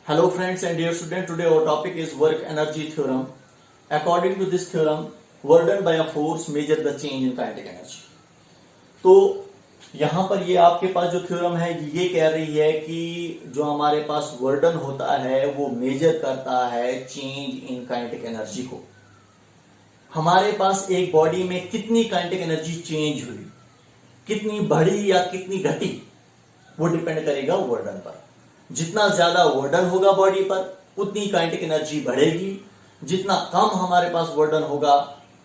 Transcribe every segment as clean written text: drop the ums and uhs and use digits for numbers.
Hello friends and dear student, today our topic is work energy theorem. According to this theorem, work done by a force measure the change in kinetic energy. तो यहाँ पर ये आपके पास जो theorem है ये कह रही है कि जो हमारे पास वर्क डन होता है वो मेजर करता है चेंज इन काइनेटिक एनर्जी को। हमारे पास एक बॉडी में कितनी काइनेटिक एनर्जी चेंज हुई, कितनी बढ़ी या कितनी घटी, वो डिपेंड करेगा वर्क डन पर। जितना ज्यादा वर्क डन होगा बॉडी पर उतनी काइनेटिक एनर्जी बढ़ेगी, जितना कम हमारे पास वर्क डन होगा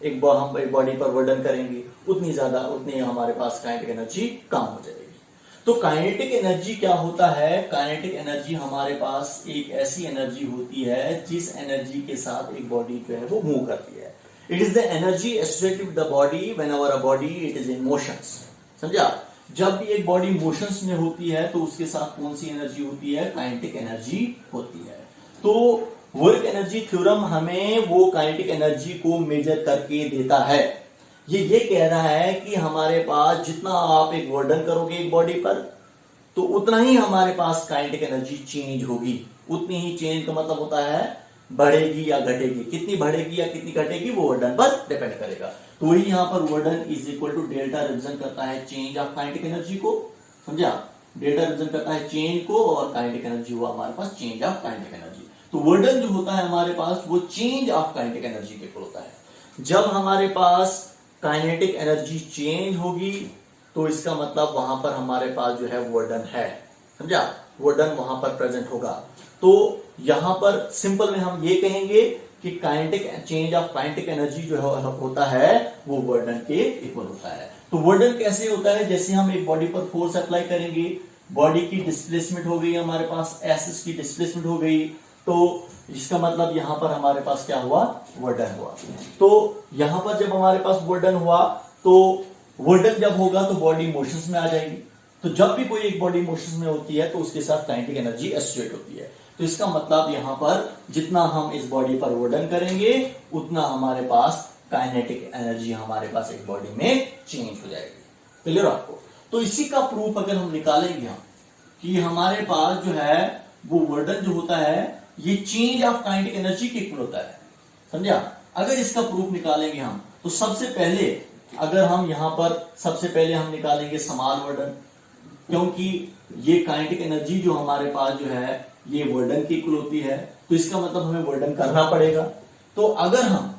हम एक बॉडी पर वर्क डन करेंगे उतनी हमारे पास काइनेटिक एनर्जी कम हो जाएगी। तो काइनेटिक एनर्जी क्या होता है? काइनेटिक एनर्जी हमारे पास एक ऐसी एनर्जी होती है जिस एनर्जी के साथ एक बॉडी जो है वो मूव करती है। It is the energy associated with the body whenever a body it is in motions. समझा? जब भी एक बॉडी मोशंस में होती है तो उसके साथ कौन सी एनर्जी होती है? काइनेटिक एनर्जी होती है। तो वर्क एनर्जी थ्योरम हमें वो काइनेटिक एनर्जी को मेजर करके देता है। ये कह रहा है कि हमारे पास जितना आप एक वर्क डन करोगे एक बॉडी पर तो उतना ही हमारे पास काइनेटिक एनर्जी चेंज होगी। उतनी ही चेंज का मतलब होता है बढ़ेगी या घटेगी। कितनी बढ़ेगी या कितनी घटेगी वो वर्क डन पर डिपेंड करेगा। तो वही यहाँ पर work done is equal to delta represent करता है चेंज ऑफ काइनेटिक एनर्जी को। समझा? डेल्टा रिप्रेजेंट करता है चेंज को और काइनेटिक एनर्जी हुआ हमारे पास चेंज ऑफ काइनेटिक एनर्जी। तो वर्क डन जो होता है हमारे पास वो चेंज ऑफ काइनेटिक एनर्जी के इक्वल होता है। जब हमारे पास काइनेटिक एनर्जी चेंज होगी तो इसका मतलब वहां पर हमारे पास जो है वर्क डन है। समझा? वर्क डन वहां पर प्रेजेंट होगा। तो यहां पर सिंपल में हम ये कहेंगे कि kinetic change of kinetic energy जो होता है वो वर्क डन के इक्वल होता है। तो वर्क डन कैसे होता है? जैसे हम एक बॉडी पर फोर्स अप्लाई करेंगे, बॉडी की डिस्प्लेसमेंट हो गई हमारे पास, एस की डिस्प्लेसमेंट हो गई, तो इसका मतलब यहां पर हमारे पास क्या हुआ? वर्क डन हुआ। तो यहां पर जब हमारे पास वर्क डन हुआ तो वर्क डन जब होगा तो बॉडी मोशंस में आ जाएगी। तो जब भी कोई एक बॉडी मोशंस में होती है तो उसके साथ काइनेटिक एनर्जी एसोसिएट होती है। तो इसका मतलब यहां पर जितना हम इस बॉडी पर वर्क डन करेंगे उतना हमारे पास काइनेटिक एनर्जी हमारे पास एक बॉडी में चेंज हो जाएगी। क्लियर आपको? तो इसी का प्रूफ अगर हम निकालेंगे हम कि हमारे पास जो है वो वर्क डन जो होता है ये चेंज ऑफ काइनेटिक एनर्जी के इक्वल होता है। समझा? अगर इसका प्रूफ निकालेंगे हम तो सबसे पहले अगर हम यहां पर सबसे पहले हम निकालेंगे स्मॉल वर्क डन, क्योंकि ये काइनेटिक एनर्जी जो हमारे पास जो है ये वर्क डन की इक्वल होती है। तो इसका मतलब हमें वर्क डन करना पड़ेगा। तो अगर हम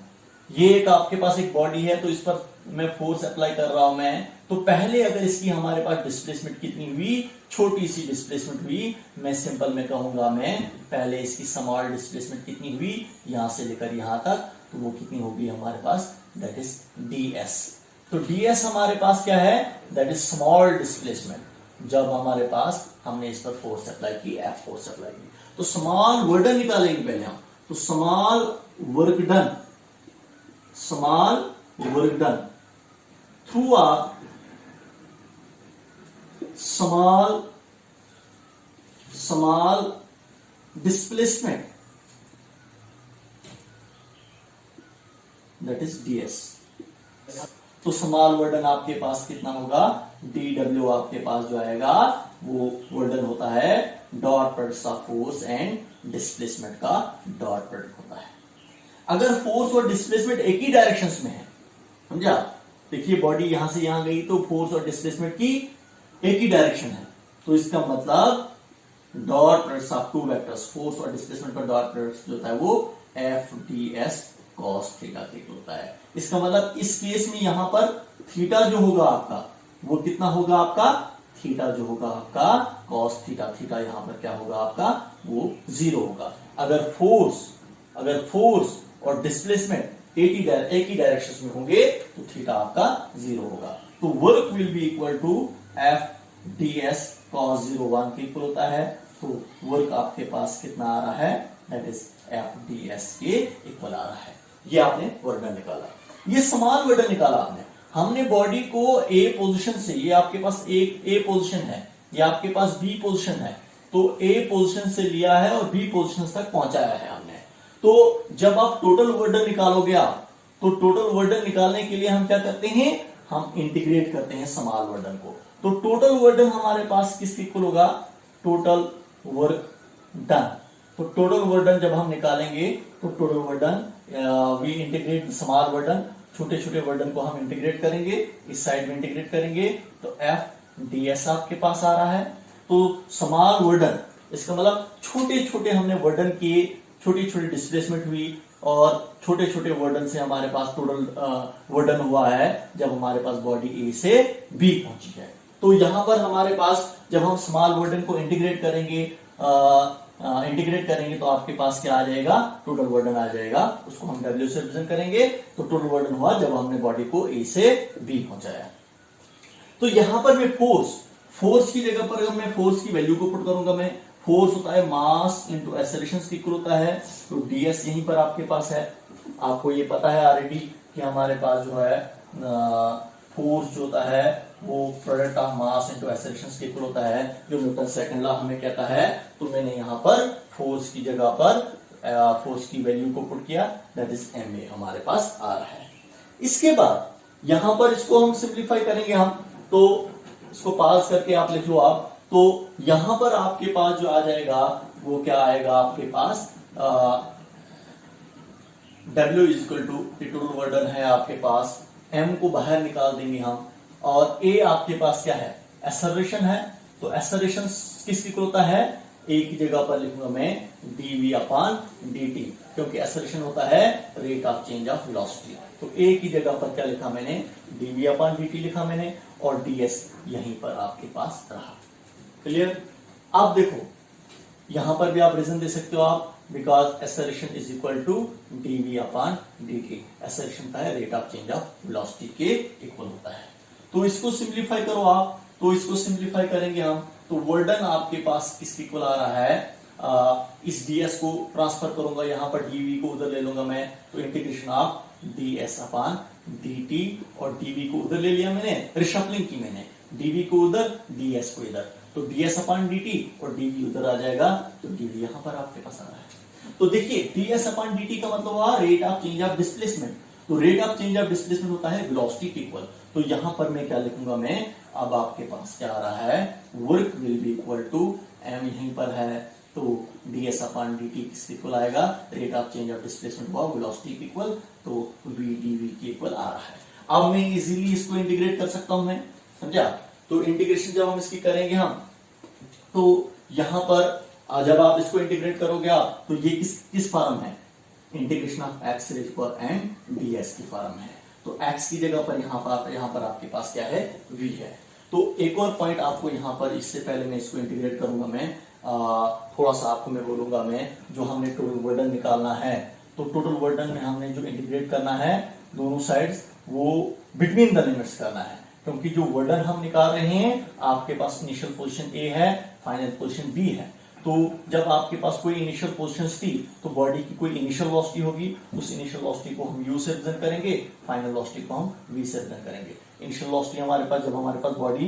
ये एक आपके पास एक बॉडी है तो इस पर मैं फोर्स अप्लाई कर रहा हूं मैं, तो पहले अगर इसकी हमारे पास डिस्प्लेसमेंट कितनी हुई, छोटी सी डिस्प्लेसमेंट हुई, मैं सिंपल में कहूंगा मैं पहले इसकी स्मॉल डिस्प्लेसमेंट कितनी हुई यहां से लेकर यहां तक, तो वो कितनी होगी हमारे पास? That is ds। तो ds हमारे पास क्या है? That is small displacement. जब हमारे पास हमने इस पर फोर्स अप्लाई की, F फोर्स अप्लाई की, तो स्मॉल वर्क डन निकालेंगे पहले हम। तो small work done through a small displacement, that is ds। तो स्मॉल वर्क डन आपके पास कितना होगा? dw आपके पास जो आएगा वो वर्क डन होता है dot product of force and displacement का डॉट प्रोडक्ट होता है। अगर फोर्स और डिस्प्लेसमेंट एक ही डायरेक्शंस में है, समझा? देखिए बॉडी यहां से यहां गई तो फोर्स और डिस्प्लेसमेंट की एक ही डायरेक्शन है, तो इसका मतलब dot product of two vectors, force और डिस्प्लेसमेंट का डॉट प्रोडक्ट जो होता है वो F D S cos theta के होता है। इसका मतलब इस केस में यहां पर थीटा जो होगा आपका वो कितना होगा? आपका थीटा जो होगा आपका कॉस थीटा। थीटा यहां पर क्या होगा आपका? वो 0 होगा। अगर फोर्स और डिस्प्लेसमेंट एक ही डायरेक्शन में होंगे तो थीटा आपका 0 होगा। तो work will be equal to F D S cos 0 1 के इक्वल होता है। तो वर्क आपके पास कितना आ रहा है? That is F D S के इक्वल आ रहा है। ये आपने वर्क डन निकाला, ये स्मॉल वर्क डन निकाला आपने। हमने बॉडी को ए पोजीशन से, ये आपके पास एक ए पोजीशन है, ये आपके पास बी पोजीशन है, तो ए पोजीशन से लिया है और बी पोजीशन तक पहुंचाया है हमने। तो जब आप टोटल वर्क डन निकालोगे आप, तो टोटल वर्क डन निकालने के लिए हम क्या करते हैं? हम इंटीग्रेट करते हैं स्मॉल वर्क डन को। तो टोटल वर्क डन हमारे पास किसके इक्वल होगा? टोटल वर्क डन तो टोटल वर्डन जब हम निकालेंगे तो total work done we integrate small work done, छोटे छोटे वर्डन को हम इंटीग्रेट करेंगे, इस साइड में इंटीग्रेट करेंगे तो एफ डी एस आपके पास आ रहा है। तो स्मॉल वर्डन इसका मतलब छोटे छोटे हमने वर्डन किए, छोटी छोटी डिस्प्लेसमेंट हुई और छोटे छोटे वर्डन से हमारे पास टोटल वर्डन हुआ है जब हमारे पास बॉडी ए से बी पहुंची है। तो यहां पर हमारे पास जब हम स्मॉल वर्डन को इंटीग्रेट करेंगे तो आपके पास क्या आ जाएगा, टोटल वर्डन आ जाएगा। उसको हम W से रिप्रेजेंट करेंगे तो टोटल वर्डन हुआ जब हमने बॉडी को ए से बी पहुंचाया। तो यहां पर मैं फोर्स की जगह पर अगर मैं फोर्स की वैल्यू को पुट करूंगा, मैं फोर्स होता है मास इंटू एक्सेलरेशन की इक्वल होता है। तो ds यहीं पर आपके पास है, आपको ये पता है ऑलरेडी कि हमारे पास जो है फोर्स जो होता है वो product of mass into acceleration के इक्वल होता है, जो न्यूटन सेकंड लॉ हमें कहता है। तो मैंने यहाँ पर फोर्स की जगह पर फोर्स की वैल्यू को पुट किया, दैट इज ma हमारे पास आ रहा है। इसके बाद यहां पर इसको हम सिंप्लीफाई करेंगे हम, तो इसको पास करके आप लिख लो आप। तो यहां पर आपके पास जो आ जाएगा वो क्या आएगा, आपके पास W is equal to total work done है आपके पास, M को बाहर निकाल देंगे हम, और A आपके पास क्या है, एक्सेलरेशन है। तो एक्सेलरेशन किसकी इक्वल होता है, A की जगह पर लिखूंगा मैं dv अपॉन dt, क्योंकि एक्सेलरेशन होता है rate of change of velocity. तो A की जगह पर क्या लिखा मैंने, dv अपॉन dt लिखा मैंने, और ds यहीं पर आपके पास रहा। क्लियर। अब देखो यहां पर भी आप रीजन दे सकते हो आप, because acceleration is equal to dv upon dt। Acceleration का है rate of change of velocity के इक्वल होता है। तो इसको सिंप्लीफाई करो आप, तो इसको सिंप्लीफाई करेंगे हम, तो वर्डन आपके पास किसके इक्वल आ रहा है, इस ds को ट्रांसफर करूंगा यहां पर, dv को उधर ले लूंगा मैं, तो integration of ds upon dt, और dv को उधर ले लिया मैंने, रिशफलिंग की मैंने, dv को उधर ds को इधर, तो ds अपॉन dt और dv उधर आ जाएगा, तो dv यहां पर आपके पास आ रहा है। तो देखिए ds अपॉन dt का मतलब हुआ rate of change of displacement. तो rate of change of displacement होता है वेलोसिटी के इक्वल। तो यहां पर मैं क्या लिखूंगा मैं, अब आपके पास क्या आ रहा है, work will be equal to m यहीं पर है, तो ds अपॉन dt किसके इक्वल आएगा, rate of change of displacement हुआ वेलोसिटी के इक्वल, तो v dv के इक्वल आ रहा है। अब मैं इजीली इसको इंटीग्रेट कर सकता हूं, मैं समझा। तो इंटीग्रेशन जब हम इसकी करेंगे हम, तो यहां पर जब आप इसको इंटीग्रेट करोगे आप, तो ये किस फॉर्म है, इंटीग्रेशन ऑफ x रेज पर n ds की फॉर्म है। तो x की जगह पर यहां पर आपके पास क्या है, v है। तो एक और पॉइंट आपको यहां पर, इससे पहले मैं इसको इंटीग्रेट करूंगा मैं, थोड़ा सा आपको मैं बोलूंगा मैं, जो हमने टोटल वर्डन निकालना है, तो टोटल वर्डन में हमने जो इंटीग्रेट करना है दोनों साइड्स, वो बिटवीन द लिमिट्स करना है, क्योंकि जो वर्डन हम निकाल रहे हैं आपके पास इनिशियल पोजीशन A है, फाइनल पोजीशन B है। तो जब आपके पास कोई इनिशियल पोजीशंस थी, तो बॉडी की कोई इनिशियल वेलोसिटी होगी, उस इनिशियल वेलोसिटी को हम u से रिप्रेजेंट करेंगे, फाइनल वेलोसिटी को हम v से रिप्रेजेंट करेंगे। इनिशियल वेलोसिटी हमारे पास, जब हमारे पास बॉडी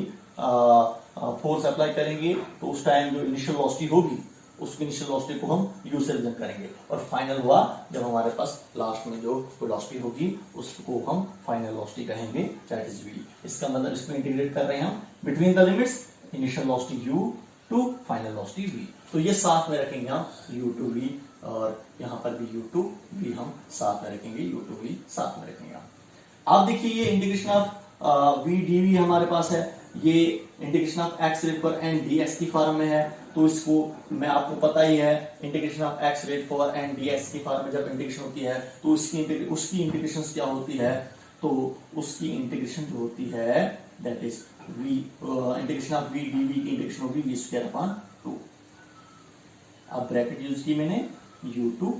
फोर्स अप्लाई करेंगे, तो उस टाइम जो इनिशियल वेलोसिटी होगी, उस इनिशियल वेलोसिटी को हम u से रिप्रेजेंट करेंगे, और फाइनल हुआ जब हमारे पास लास्ट में जो वेलोसिटी होगी उसको हम फाइनल वेलोसिटी कहेंगे, दैट इज v। इसका मतलब इसको इंटीग्रेट कर रहे हैं हम between the limits, initial velocity u to final velocity v। तो ये साथ में रखेंगे हम u टू v, और यहाँ पर भी u टू v हम साथ में रखेंगे, u टू v साथ में रखेंगे। आप देखिए ये इंटीग्रेशन ऑफ v dv हमारे पास है, ये इंटीग्रेशन ऑफ x रेट पर n dx की फॉर्म में है। तो इसको मैं, आपको पता ही है, इंटीग्रेशन ऑफ x रेट पर n dx की फॉर्म में जब इंटीग्रेशन होती है, तो उसकी इंटीग्रेशन क्या होती है, तो उसकी इंटीग्रेशन जो होती है that is v integration of v dv integration of v square upon 2। अब ब्रैकेट यूज की मैंने u2,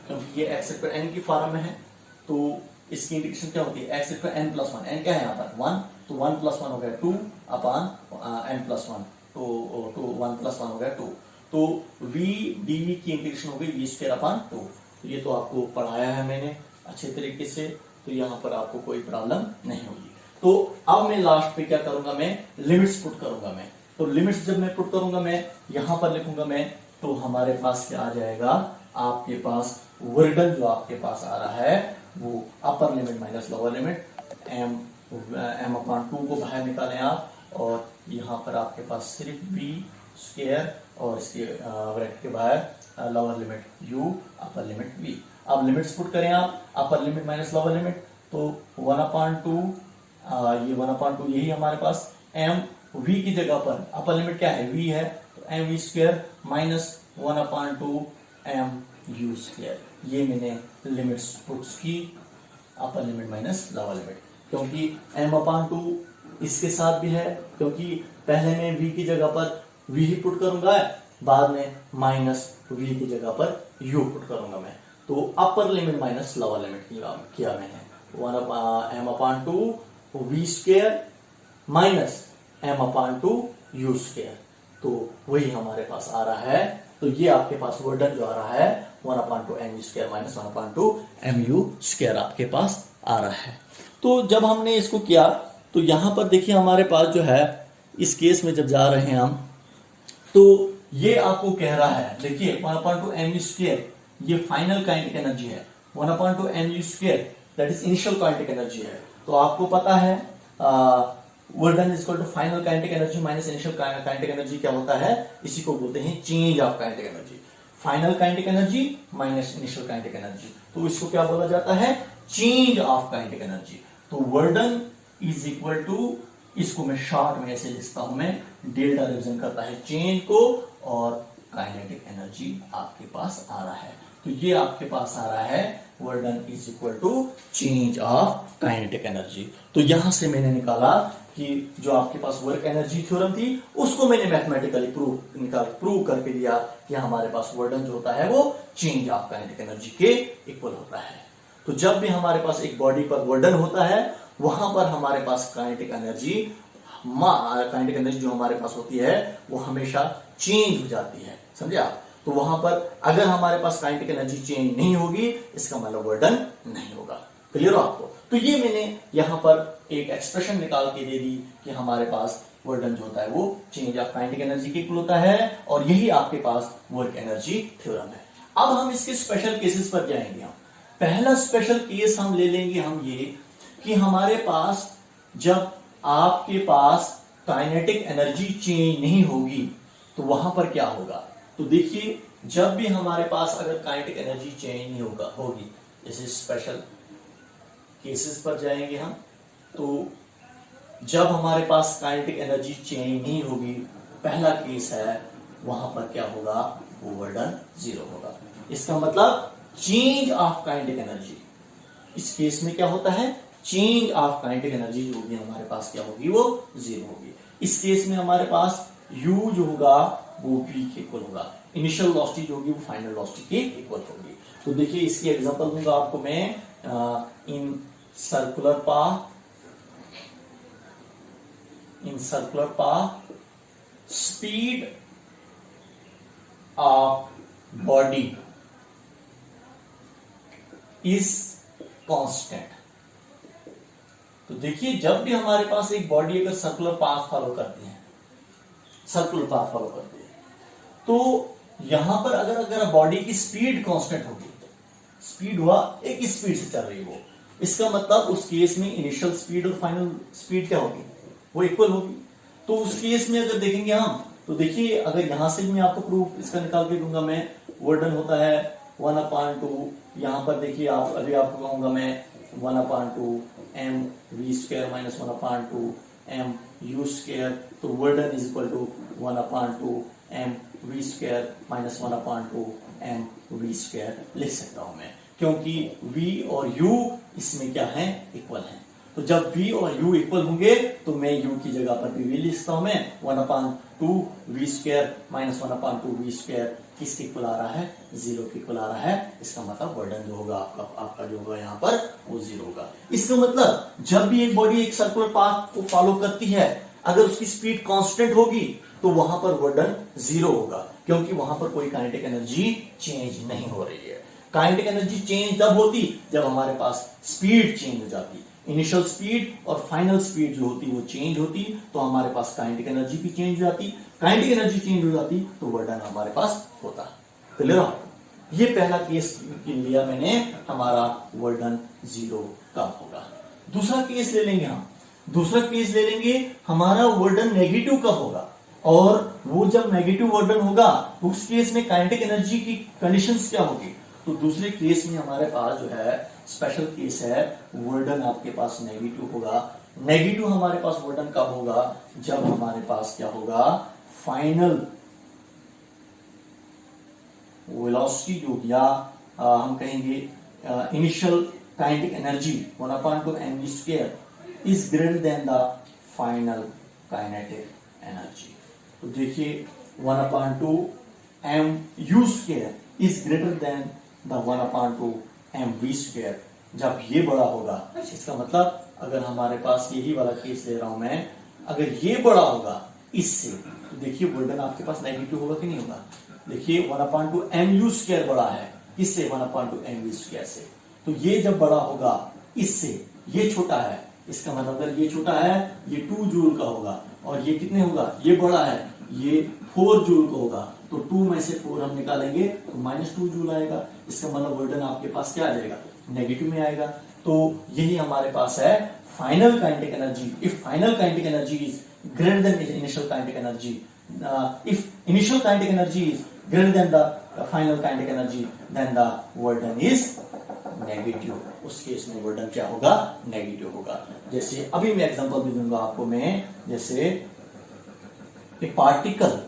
क्योंकि ये x पर n की फॉर्म में है, तो इसकी इंटीग्रेशन क्या होती है, x पर n प्लस 1, n क्या है यहाँ पर 1, तो 1 प्लस 1 हो गया 2 अपॉन n प्लस 1, तो 1 प्लस 1 हो गया 2। तो v dv की इंटीग्रेशन हो गई v स्क्वायर अपॉन 2। तो ये तो आपको पढ़ाया है मैंने अच्छे तरीके से, तो यहाँ पर आपको कोई प्रॉब्लम नहीं होगी। तो अब मैं लास्ट पे क्या करूंगा, मैं लिमिट्स पुट करूंगा मैं। तो लिमिट्स जब मैं पुट करूंगा मैं, यहां पर लिखूंगा मैं, तो हमारे पास क्या आ जाएगा, आपके पास वर्डन जो आपके पास आ रहा है वो upper limit minus lower limit, m upon 2 को बाहर निकालें आप, और यहाँ पर आपके पास सिर्फ v स्क्वायर और इसके ब्रैकेट के बाहर lower limit u upper limit v। अब लिमिट्स पुट करें आप, upper limit minus lower limit, तो 1/2 ये 1/2 यही हमारे पास m v की जगह पर अपर लिमिट क्या है v है, तो mv square minus 1/2 m u square. ये मैंने लिमिट्स पुट्स की, upper limit minus lower limit, क्योंकि m/2 इसके साथ भी है, क्योंकि पहले मैं v की जगह पर v ही पुट करूंगा, बाद में माइनस v की जगह पर u पुट करूंगा मैं। तो upper limit minus lower limit किया मैंने, 1m/2 v square minus m/2 u square, तो वही हमारे पास आ रहा है। तो ये आपके पास वर्डन जो आ रहा है 1/2 mu square minus 1/2 mu square आपके पास आ रहा है। तो जब हमने इसको किया तो यहां पर देखिए हमारे पास जो है, इस केस में जब जा रहे हैं हम, तो ये आपको कह रहा है, देखिए 1/2 mu स्क्वायर ये फाइनल काइनेटिक एनर्जी है, 1/2 mu square that is initial kinetic energy है। तो आपको पता है work done is equal to final kinetic energy minus initial kinetic energy क्या होता है, इसी को बोलते हैं change of kinetic energy. Final kinetic energy minus initial kinetic energy, तो इसको क्या बोला जाता है, चेंज ऑफ काइनेटिक एनर्जी। तो work done is equal to, इसको मैं शॉर्ट में ऐसे लिखता हूं मैं, डेल्टा रिप्रेजेंट करता है चेंज को, और काइनेटिक एनर्जी आपके पास आ रहा है। तो ये आपके पास आ रहा है work done is equal to change of kinetic energy. तो यहां से मैंने निकाला कि जो आपके पास वर्क एनर्जी थ्योरम थी उसको मैंने मैथमेटिकली प्रूव करके दिया कि हमारे पास वर्क डन जो होता है वो चेंज ऑफ काइनेटिक एनर्जी के इक्वल होता है। तो जब भी हमारे पास एक बॉडी पर वर्क डन होता है, वहां पर हमारे पास काइनेटिक एनर्जी जो हमारे पास होती है वो हमेशा चेंज हो जाती है, समझे आप। तो वहां पर अगर हमारे पास काइनेटिक एनर्जी चेंज नहीं होगी, इसका मतलब वर्क डन नहीं होगा। क्लियर हो आपको। तो ये मैंने यहां पर एक एक्सप्रेशन निकाल के दे दी कि हमारे पास वर्क डन जो होता है वो चेंज ऑफ काइनेटिक एनर्जी के इक्वल होता है, और यही आपके पास वर्क एनर्जी थ्योरम है। अब हम इसके स्पेशल केसेस पर जाएंगे। हम पहला स्पेशल केस हम ले लेंगे हम ये कि हमारे पास जब आपके पास काइनेटिक एनर्जी चेंज नहीं होगी तो वहां पर क्या होगा। तो देखिए, जब भी हमारे पास अगर काइनेटिक एनर्जी चेंज नहीं होगी, जैसे स्पेशल केसेस पर जाएंगे हम, तो जब हमारे पास काइनेटिक एनर्जी चेंज नहीं होगी, पहला केस है, वहां पर क्या होगा, वर्क डन 0 होगा। इसका मतलब चेंज ऑफ काइनेटिक एनर्जी, इस केस में क्या होता है, चेंज ऑफ काइनेटिक एनर्जी जो होगी हमारे पास क्या होगी, वो 0 होगी। इस केस में हमारे पास u जो होगा वो v के इक्वल होगा, इनिशियल वेलोसिटी जो होगी वो फाइनल वेलोसिटी के इक्वल होगी। तो देखिए इसकी एग्जांपल दूंगा आपको मैं, in circular path speed of body is constant. तो देखिए, जब भी हमारे पास एक बॉडी अगर सर्कुलर पाथ फॉलो करती है, तो यहां पर अगर बॉडी की स्पीड कांस्टेंट होगी, स्पीड हुआ एक स्पीड से चल रही है वो, इसका मतलब उस केस में इनिशियल स्पीड और फाइनल स्पीड क्या होगी, वो इक्वल होगी। तो उस केस में अगर देखेंगे हम, तो देखिए अगर यहां से भी मैं आपको प्रूफ इसका निकाल के दूंगा मैं, वर्क डन होता है 1/2, यहां पर देखिए आप, अभी आपको कहूंगा मैं 1/2 m v square minus 1/2 m u square. तो work done is equal to 1/2 m v square minus 1/2 m v square लिख सकता हूं मैं, क्योंकि v और u इसमें क्या है, इक्वल है। तो जब v और u इक्वल होंगे तो मैं u की जगह पर भी v लिखता हूं मैं, 1/2 v square minus 1/2 v square किसके इक्वल आ रहा है, 0 के इक्वल आ रहा है। इसका मतलब वर्क डन जो होगा आपका जो होगा यहाँ पर वो 0 होगा। इसका मतलब जब भी एक बॉडी एक सर्कुलर पाथ को फॉलो करती है, अगर उसकी स्पीड कांस्टेंट होगी तो वहां पर वर्क डन 0 होगा, क्योंकि वहां पर कोई काइनेटिक एनर्जी चेंज नहीं हो रही है। काइनेटिक एनर्जी चेंज तब होती जब हमारे पास स्पीड चेंज हो जाती, इनिशियल स्पीड और फाइनल स्पीड जो होती वो चेंज होती, तो हमारे पास काइनेटिक एनर्जी भी चेंज हो जाती। काइनेटिक एनर्जी चेंज हो जाती तो वर्क डन हमारे पास होता। क्लियर हो? ये पहला केस लिया मैंने, हमारा वर्क डन 0 कब होगा। दूसरा केस ले लेंगे हम, दूसरा केस ले लेंगे हमारा वर्क डन नेगेटिव कब होगा। और वो जब नेगेटिव वर्डन होगा तो उस केस में काइनेटिक एनर्जी की कंडीशंस क्या होगी, तो दूसरे केस में हमारे पास जो है स्पेशल केस है, वर्डन आपके पास नेगेटिव होगा। नेगेटिव हमारे पास वर्डन कब होगा, जब हमारे पास क्या होगा, फाइनल वेलोसिटी जो या हम कहेंगे initial kinetic energy 1/2mv² is greater than the final kinetic energy. तो देखिए 1/2mu² is greater than the 1/2mv²। जब ये बड़ा होगा, इसका मतलब अगर हमारे पास यही वाला केस ले रहा हूं मैं, अगर ये बड़ा होगा इससे, तो देखिए वर्डन आपके पास नेगेटिव होगा कि नहीं होगा। देखिए 1/2mu² बड़ा है किससे, 1/2mv² से, तो ये जब बड़ा होगा इससे, ये छोटा है, इसका मतलब अगर ये छोटा है ये 2 जूल का होगा, और ये कितने होगा, ये बड़ा है ये 4 जूल का होगा, तो 2 में से 4 हम निकालेंगे तो -2 जूल आएगा। इसका मतलब वर्डन आपके पास क्या आ जाएगा, नेगेटिव में आएगा। तो यही हमारे पास है final kinetic energy. If final kinetic energy is greater than initial kinetic energy, if initial kinetic energy is greater than the final kinetic energy, then the work done is negative. उस केस में work done क्या होगा, negative होगा। जैसे अभी मैं example भी दूंगा आपको मैं, जैसे एक पार्टिकल,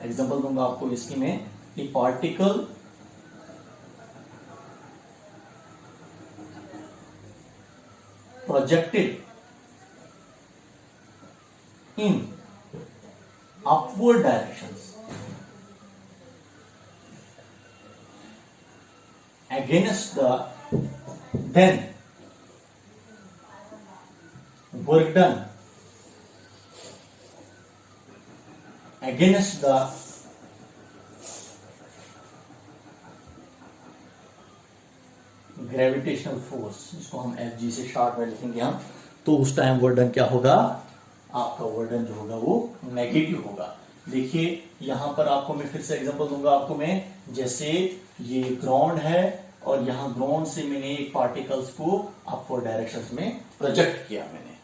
एग्जांपल दूंगा आपको इसकी में, एक particle projected in upward directions against the then work done against the gravitational force, जिसको हम Fg से शॉर्ट में लिखेंगे हम, तो उस टाइम वर्डन क्या होगा, आपका वर्डन जो होगा वो नेगेटिव होगा। देखिए यहां पर आपको मैं फिर से एग्जांपल दूंगा आपको मैं, जैसे ये ग्राउंड है और यहां ग्राउंड से मैंने एक पार्टिकल्स को अपवर्ड डायरेक्शंस में प्रोजेक्ट किया मैंने,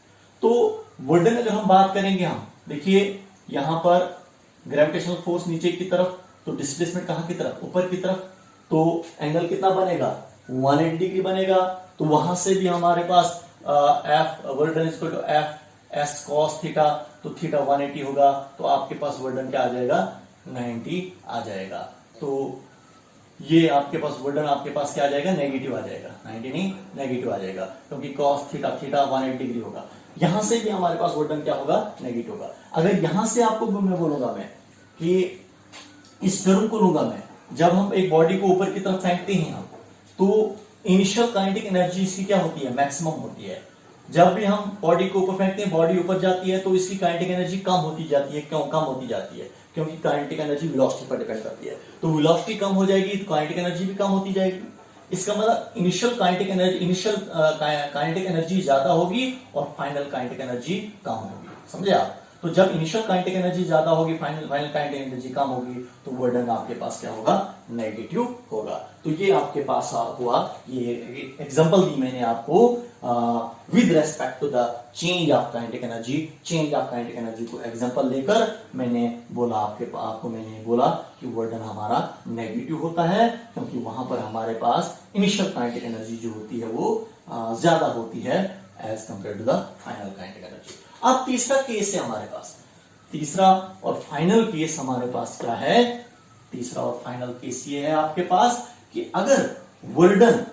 तो वर्डन अगर हम बात करेंगे हम, देखिए यहां पर ग्रेविटेशनल फोर्स नीचे की तरफ, तो डिस्प्लेसमेंट कहां की तरफ, ऊपर की तरफ, तो एंगल कितना बनेगा, 180 डिग्री बनेगा। तो वहां से भी हमारे पास F work done equal to F S cos theta, तो थीटा 180 होगा, तो आपके पास वर्डन क्या आ जाएगा, 90 आ जाएगा। तो ये आपके पास वर्डन आपके पास क्या आ जाएगा, नेगेटिव आ जाएगा, 90 नहीं नेगेटिव आ जाएगा, क्योंकि कॉस थीटा थीटा 180 डिग्री होगा। यहां से भी हमारे पास वर्डन क्या होगा, नेगेटिव होगा। अगर यहां से आपको मैं बोलूंगा मैं कि इस टर्म को लूंगा मैं, जब हम एक बॉडी को ऊपर की तरफ फेंकते हैं हम, तो इनिशियल काइनेटिक एनर्जी इसकी क्या होती है, मैक्सिमम होती है। जब भी हम बॉडी को ऊपर फेंकते हैं, बॉडी ऊपर जाती है, तो इसकी काइनेटिक एनर्जी कम होती जाती है। क्यों कम होती जाती है, क्योंकि काइनेटिक एनर्जी वेलोसिटी पर डिपेंड करती है। तो वेलोसिटी कम हो जाएगी तो काइनेटिक एनर्जी भी कम होती जाएगी। इसका मतलब इनिशियल काइनेटिक एनर्जी ज्यादा होगी और फाइनल काइनेटिक एनर्जी कम होगी, समझे आप। तो जब इनिशियल काइनेटिक एनर्जी ज्यादा होगी, फाइनल काइनेटिक एनर्जी कम होगी, तो वर्डन आपके पास क्या होगा, नेगेटिव होगा। तो ये आपके पास हुआ, ये एग्जांपल दी मैंने आपको with respect to the change of kinetic energy. Change of kinetic energy को एग्जांपल लेकर मैंने बोला आपको मैंने बोला कि वर्डन हमारा नेगेटिव होता है, क्योंकि वहां पर हमारे पास इनिशियल काइनेटिक एनर्जी जो होती है वो ज्यादा होती है as compare to the final kinetic energy. अब तीसरा केस है हमारे पास, तीसरा और फाइनल केस हमारे पास क्या है, तीसरा और फाइनल केस ये है आपके पास कि अगर वर्डन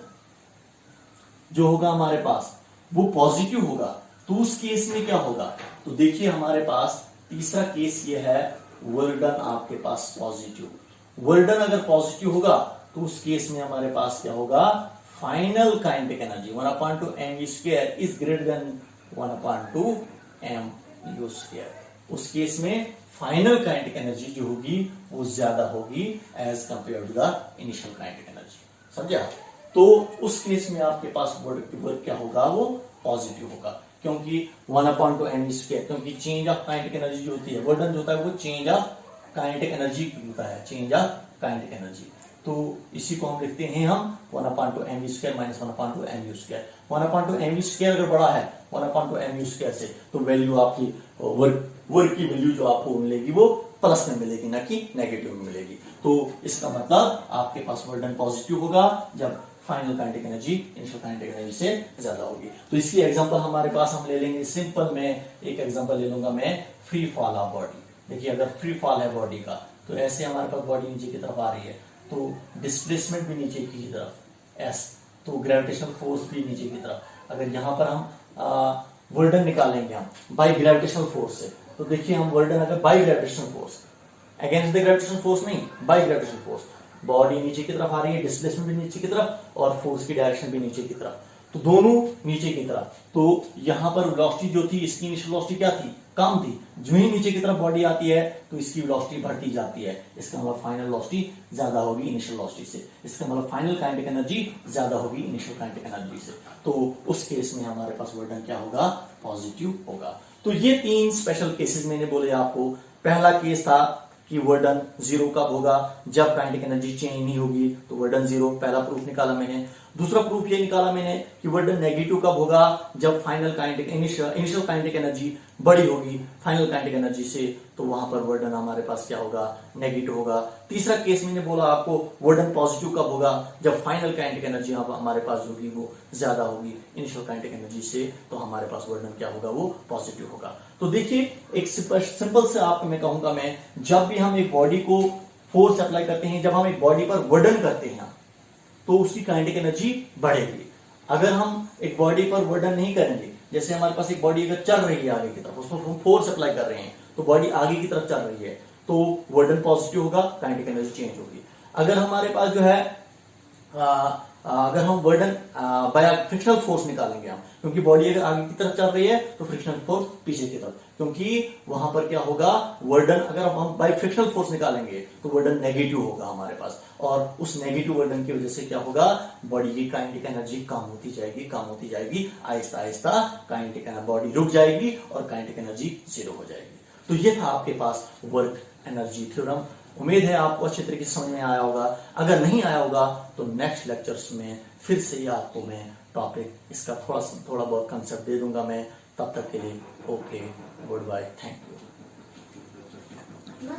जो होगा हमारे पास वो पॉजिटिव होगा, तो उस केस में क्या होगा। तो देखिए हमारे पास तीसरा केस ये है, वर्डन आपके पास पॉजिटिव। वर्डन अगर पॉजिटिव होगा तो उस केस में हमारे पास क्या होगा, final kinetic energy 1/2mv² is greater then 1/2mu²। उस केस में फाइनल काइनेटिक एनर्जी जो होगी वो ज्यादा होगी as compare to the initial kinetic energy, समझे आप। तो उस केस में आपके पास वर्क क्या होगा, वो पॉजिटिव होगा, क्योंकि 1/2mv², क्योंकि चेंज ऑफ काइनेटिक एनर्जी जो होती है, वर्डन जो होता है वो चेंज ऑफ काइनेटिक एनर्जी होता है, चेंज ऑफ काइनेटिक एनर्जी। तो इसी को हम लिखते हैं हम 1/2mv² माइनस 1/2mv²। 1/2mv² अगर बड़ा है 1/2mv² से, तो वैल्यू आपकी वर्क की वैल्यू जो आपको मिलेगी वो प्लस में मिलेगी, ना कि नेगेटिव में मिलेगी। तो इसका मतलब आपके पास वर्डन पॉजिटिव होगा जब final kinetic energy initial kinetic energy से ज्यादा होगी। तो इसकी एग्जांपल हमारे पास हम ले लेंगे सिंपल में, एक एग्जांपल ले लूंगा मैं फ्री फॉल ऑफ बॉडी। देखिए अगर फ्री फॉल है बॉडी का, तो ऐसे हमारे पास बॉडी नीचे की तरफ आ रही है, तो डिस्प्लेसमेंट भी नीचे की तरफ एस, तो ग्रेविटेशनल फोर्स भी नीचे की तरफ। अगर यहाँ पर हम वर्डन निकालेंगे हम बाय ग्रेविटेशनल फोर्स से, तो देखिए हम वर्डन अगर by gravitational force against the gravitational force नहीं, बाय ग्रेविटेशनल फोर्स, बॉडी नीचे की तरफ आ रही है, डिस्प्लेसमेंट भी नीचे की तरफ और फोर्स की डायरेक्शन भी नीचे की तरफ, तो दोनों नीचे की तरफ। तो यहां पर वेलोसिटी जो थी, इसकी इनिशियल वेलोसिटी क्या थी, कम थी। जो ही नीचे की तरफ बॉडी आती है तो इसकी वेलोसिटी बढ़ती जाती है। इसका मतलब फाइनल वेलोसिटी ज्यादा होगी इनिशियल वेलोसिटी से। इसका मतलब फाइनल काइनेटिक एनर्जी ज्यादा होगी इनिशियल काइनेटिक एनर्जी से। तो उस केस में हमारे पास वर्डन क्या होगा, पॉजिटिव होगा। तो ये 3 स्पेशल केसेस मैंने बोले आपको। पहला केस था कि वर्डन 0 कब होगा, जब काइनेटिक एनर्जी चेंज नहीं होगी, तो वर्डन 0, पहला प्रूफ निकाला मैंने। दूसरा प्रूफ ये निकाला मैंने कि वर्डन नेगेटिव कब होगा, जब final kinetic initial kinetic energy बड़ी होगी फाइनल काइनेटिक एनर्जी से, तो वहां पर वर्डन हमारे पास क्या होगा, नेगेटिव होगा। तीसरा केस मैंने बोला आपको वर्डन पॉजिटिव कब होगा, जब फाइनल काइनेटिक एनर्जी हमारे पास होगी वो ज्यादा होगी इनिशियल काइनेटिक एनर्जी से, तो हमारे पास वर्डन क्या होगा, वो पॉजिटिव होगा। तो देखिए एक सिंपल से आपको मैं कहूंगा, मैं जब भी हम एक बॉडी को फोर्स अप्लाई करते हैं, जब हम एक बॉडी पर वर्डन करते हैं, तो उसकी काइनेटिक एनर्जी बढ़ेगी। अगर हम एक बॉडी पर वर्डन नहीं करेंगे, जैसे हमारे पास एक बॉडी अगर चल रही है आगे की तरफ, उसको हम फोर्स अप्लाई कर रहे हैं, तो बॉडी आगे की तरफ चल रही है, तो वर्डन पॉजिटिव होगा, काइनेटिक एनर्जी चेंज होगी। अगर हमारे पास जो है अगर हम वर्डन बाय फ्रिक्शनल फोर्स निकालेंगे हम, क्योंकि बॉडी अगर आगे की तरफ चल रही है तो फ्रिक्शनल फोर्स पीछे की तरफ, क्योंकि वहां पर क्या होगा, वर्डन अगर हम बाय फ्रिक्शनल फोर्स निकालेंगे तो वर्डन नेगेटिव होगा हमारे पास, और उस नेगेटिव वर्डन की वजह से क्या होगा, बॉडी की काइनेटिक एनर्जी कम होती जाएगी, आहिस्ता आहिस्ता काइनेटिक बॉडी रुक जाएगी और काइनेटिक एनर्जी 0 हो जाएगी। तो ये था आपके पास वर्क एनर्जी थ्योरम। उम्मीद है आपको अच्छे तरीके से समझ में आया होगा। अगर नहीं आया होगा तो नेक्स्ट लेक्चर्स में फिर से ही आपको मैं टॉपिक इसका थोड़ा बहुत कंसेप्ट दे दूंगा मैं। तब तक के लिए okay, good bye, thank you.